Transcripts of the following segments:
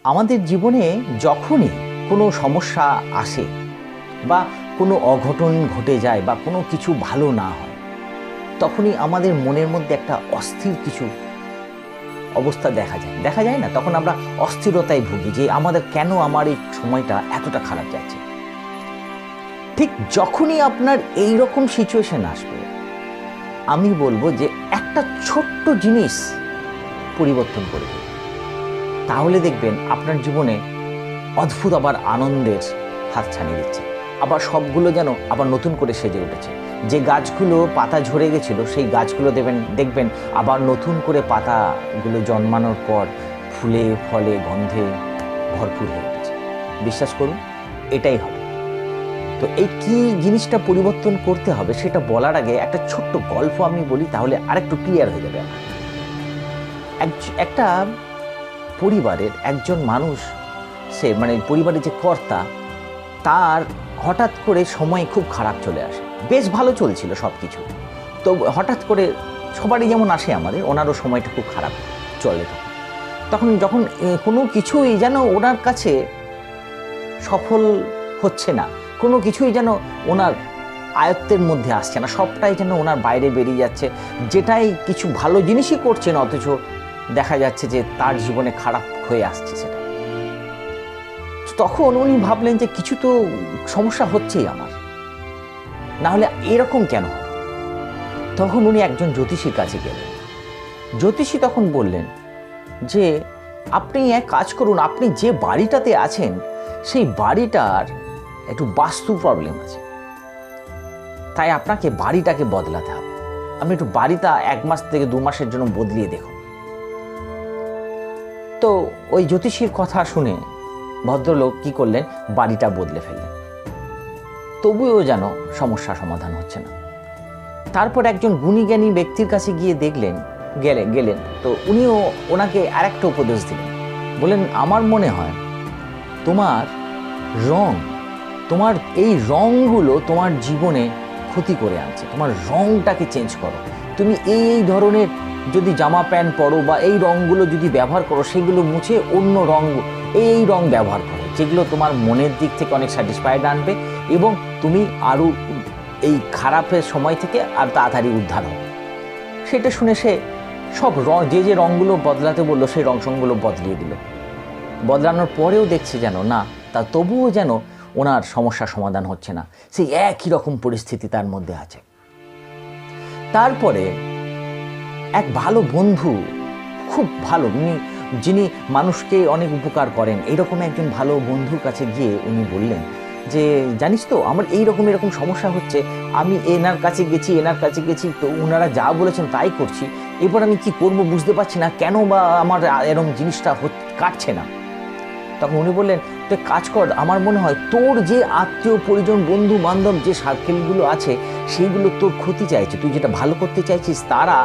আমাদের জীবনে যখনই কোনো সমস্যা আসে বা কোনো অঘটন ঘটে যায় বা কোনো কিছু ভালো না হয়, তখনই আমাদের মনের মধ্যে একটা অস্থির কিছু অবস্থা দেখা যায় না? তখন আমরা অস্থিরতায় ভুগি যে কেন আমার এই সময়টা এতটা খারাপ যাচ্ছে। ঠিক যখনই আপনার এই রকম সিচুয়েশন আসবে, আমি বলবো যে একটা ছোট্ট জিনিস পরিবর্তন করে দিন। তাহলে দেখবেন আপনার জীবনে অদ্ভুত আবার আনন্দের হাতছানি দিচ্ছে। আবার সবগুলো যেন আবার নতুন করে সেজে উঠেছে। যে গাছগুলো পাতা ঝরে গেছিল, সেই গাছগুলো দেখবেন আবার নতুন করে পাতাগুলো জন্মানোর পর ফুলে ফলে গন্ধে ভরপুর হয়ে উঠেছে। বিশ্বাস করুন, এটাই হবে। তো এই কি জিনিসটা পরিবর্তন করতে হবে সেটা বলার আগে একটা ছোট্ট গল্প আমি বলি, তাহলে আরেকটু ক্লিয়ার হয়ে যাবে। একটা পরিবারের একজন মানুষ, সে পরিবারের যে কর্তা, তার হঠাৎ করে সময় খুব খারাপ চলে আসে। বেশ ভালো চলছিল সব কিছু, তো হঠাৎ করে সবারই যেমন আসে আমাদের, ওনারও সময়টা খুব খারাপ চলে। তখন যখন কোনো কিছুই যেন ওনার কাছে সফল হচ্ছে না, কোনো কিছুই যেন ওনার আয়ত্তের মধ্যে আসছে না, সবটাই যেন ওনার বাইরে বেরিয়ে যাচ্ছে। যেটাই কিছু ভালো জিনিসই করছেন, অথচ দেখা যাচ্ছে যে তার জীবনে খারাপ হয়ে আসছে সেটা। তখন উনি ভাবলেন যে কিছু তো সমস্যা হচ্ছেই আমার, না হলে এরকম কেন হবে? তখন উনি একজন জ্যোতিষীর কাছে গেলেন। জ্যোতিষী তখন বললেন যে আপনি এক কাজ করুন, আপনি যে বাড়িটাতে আছেন সেই বাড়িটার একটু বাস্তু প্রবলেম আছে, তাই আপনাকে বাড়িটাকে বদলাতে হবে। আপনি একটু বাড়িটা 1 মাস থেকে 2 মাসের জন্য বদলিয়ে দেখুন। তো ওই জ্যোতিষীর কথা শুনে ভদ্রলোক কি করলেন, বাড়িটা বদলে ফেললেন। তবুও যেন সমস্যা সমাধান হচ্ছে না। তারপর একজন গুণীজ্ঞানী ব্যক্তির কাছে গিয়ে গেলেন। তো উনিও ওনাকে আরেকটা উপদেশ দিলেন। বলেন, আমার মনে হয় তোমার এই রঙগুলো তোমার জীবনে ক্ষতি করে আনছে, তোমার রঙটাকে চেঞ্জ করো। তুমি এই ধরনের যদি জামা প্যান্ট পরো বা এই রঙগুলো যদি ব্যবহার করো, সেগুলো মুছে অন্য এই রঙ ব্যবহার করো, যেগুলো তোমার মনের দিক থেকে অনেক স্যাটিসফাইড আনবে এবং তুমি আরও এই খারাপের সময় থেকে আর তাড়াতাড়ি উদ্ধার হবে। সেটা শুনে সে সব যে রঙগুলো বদলাতে বললো, সেই রংগুলো বদলিয়ে দিল। বদলানোর পরেও দেখছে যেন না, তা তবুও যেন ওনার সমস্যার সমাধান হচ্ছে না, সেই একই রকম পরিস্থিতি তার মধ্যে আছে। তারপরে এক ভালো বন্ধু, খুব ভালো, যিনি মানুষকে অনেক উপকার করেন, এইরকম একজন ভালো বন্ধুর কাছে গিয়ে উনি বললেন যে জানিস তো আমার এরকম সমস্যা হচ্ছে, আমি এনার কাছে গেছি, তো ওনারা যা বলেছেন তাই করছি, এবার আমি কি করব বুঝতে পারছি না, কেন বা আমার এরকম জিনিসটা কাটছে না। তখন উনি বললেন, তুই কাজ কর, আমার মনে হয় তোর যে আত্মীয় পরিজন বন্ধু বান্ধব যে সার্কেলগুলো আছে সেইগুলো তোর ক্ষতি চাইছে, তুই যেটা ভালো করতে চাইছিস তারা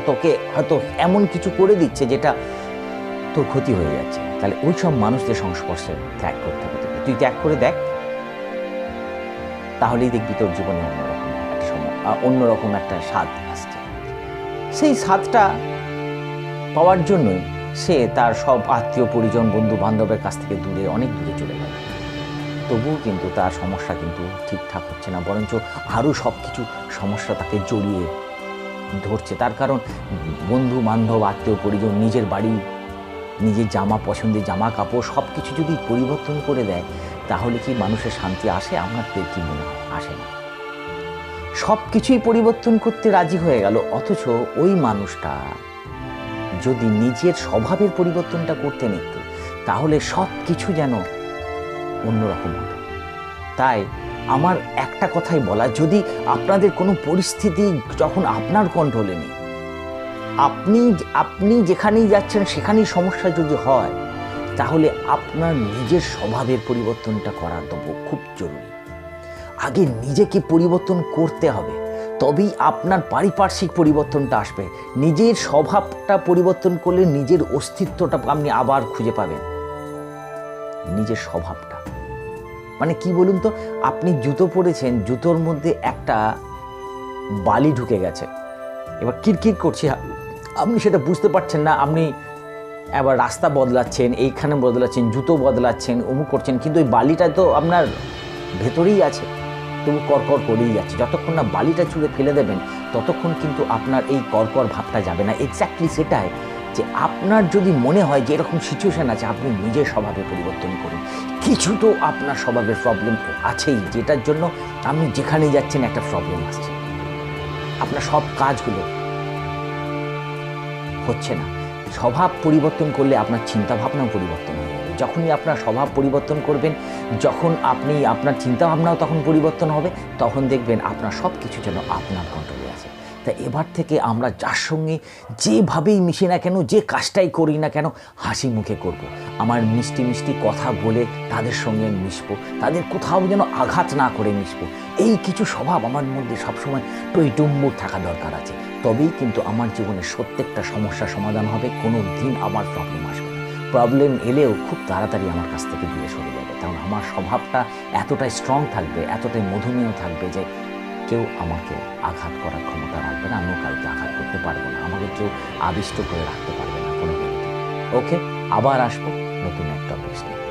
তোকে হয়তো এমন কিছু করে দিচ্ছে যেটা তোর ক্ষতি হয়ে যাচ্ছে। তাহলে ওই সব মানুষদের সংস্পর্শে ত্যাগ করতে হবে। তুই ত্যাগ করে দেখ, তাহলেই দেখবি তোর জীবনে অন্যরকম একটা স্বাদ আসছে। সেই স্বাদটা পাওয়ার জন্যই সে তার সব আত্মীয় পরিজন বন্ধু বান্ধবের কাছ থেকে অনেক দূরে চলে গেল। তবুও কিন্তু তার সমস্যা কিন্তু ঠিকঠাক হচ্ছে না, বরঞ্চ আরও সব কিছু সমস্যা তাকে জড়িয়ে ধরছে। তার কারণ বন্ধু বান্ধব আত্মীয় পরিজন, নিজের বাড়ি, নিজের পছন্দের জামা কাপড় সব কিছু যদি পরিবর্তন করে দেয়, তাহলে কি মানুষের শান্তি আসে? আমার কি মনে হয় আসে না। সব কিছুই পরিবর্তন করতে রাজি হয়ে গেল, অথচ ওই মানুষটা যদি নিজের স্বভাবের পরিবর্তনটা করতে নিত, তাহলে সব কিছু যেন অন্যরকম হতো। তাই আমার একটা কথাই বলা, যদি আপনাদের কোনো পরিস্থিতি যখন আপনার কন্ট্রোলে নেই, আপনি যেখানেই যাচ্ছেন সেখানেই সমস্যা যদি হয়, তাহলে আপনার নিজের স্বভাবের পরিবর্তনটা করা খুব জরুরি। আগে নিজেকে পরিবর্তন করতে হবে, তবেই আপনার পারিপার্শ্বিক পরিবর্তনটা আসবে। নিজের স্বভাবটা পরিবর্তন করলে নিজের অস্তিত্বটা আপনি আবার খুঁজে পাবেন। নিজের স্বভাবটা কি বলুন তো, আপনি জুতো পরেছেন, জুতোর মধ্যে একটা বালি ঢুকে গেছে, এবার কিরকির করছে, আপনি সেটা বুঝতে পারছেন না, আপনি আবার রাস্তা বদলাচ্ছেন, এইখানে বদলাচ্ছেন, জুতো বদলাচ্ছেন, অমুক করছেন, কিন্তু ওই বালিটা তো আপনার ভেতরেই আছে, তবু করকর করেই যাচ্ছে। যতক্ষণ না বালিটা ছুঁড়ে ফেলে দেবেন ততক্ষণ কিন্তু আপনার এই করকর ভাবটা যাবে না। এক্স্যাক্টলি সেটাই যে আপনার যদি মনে হয় যে এরকম সিচুয়েশান আছে, আপনি নিজের স্বভাবে পরিবর্তন করুন। কিছু তো আপনার স্বভাবের প্রবলেম আছেই, যেটার জন্য আপনি যেখানে যাচ্ছেন একটা প্রবলেম আসছে, আপনার সব কাজগুলো হচ্ছে না। স্বভাব পরিবর্তন করলে আপনার চিন্তাভাবনাও পরিবর্তন হয়ে যাবে। যখনই আপনার স্বভাব পরিবর্তন করবেন, যখন আপনি আপনার চিন্তাভাবনাও তখন পরিবর্তন হবে, তখন দেখবেন আপনার সব কিছু যেন আপনার কন্ট্রোলে আছে। তাই এবার থেকে আমরা যার সঙ্গে যেভাবেই মিশি না কেন, যে কাজটাই করি না কেন, হাসি মুখে করব। আমার মিষ্টি মিষ্টি কথা বলে তাদের সঙ্গে মিশবো, তাদের কোথাও যেন আঘাত না করে মিশবো। এই কিছু স্বভাব আমার মধ্যে সবসময় টইটুম্বুর থাকা দরকার আছে। তবেই কিন্তু আমার জীবনের প্রত্যেকটা সমস্যার সমাধান হবে, কোনো দিন আমার প্রবলেম আসবে না। প্রবলেম এলেও খুব তাড়াতাড়ি আমার কাছ থেকে দূরে সরে যাবে, কারণ আমার স্বভাবটা এতটাই স্ট্রং থাকবে, এতটাই মধুমেয় থাকবে যে কেউ আমাকে আঘাত করার ক্ষমতা রাখবে না, আমিও কাউকে আঘাত করতে পারবো না, আমাকে কেউ আবিষ্ট করে রাখতে পারবে না কোনো দিন। ওকে, আবার আসবো নতুন একটা টপিক নিয়ে।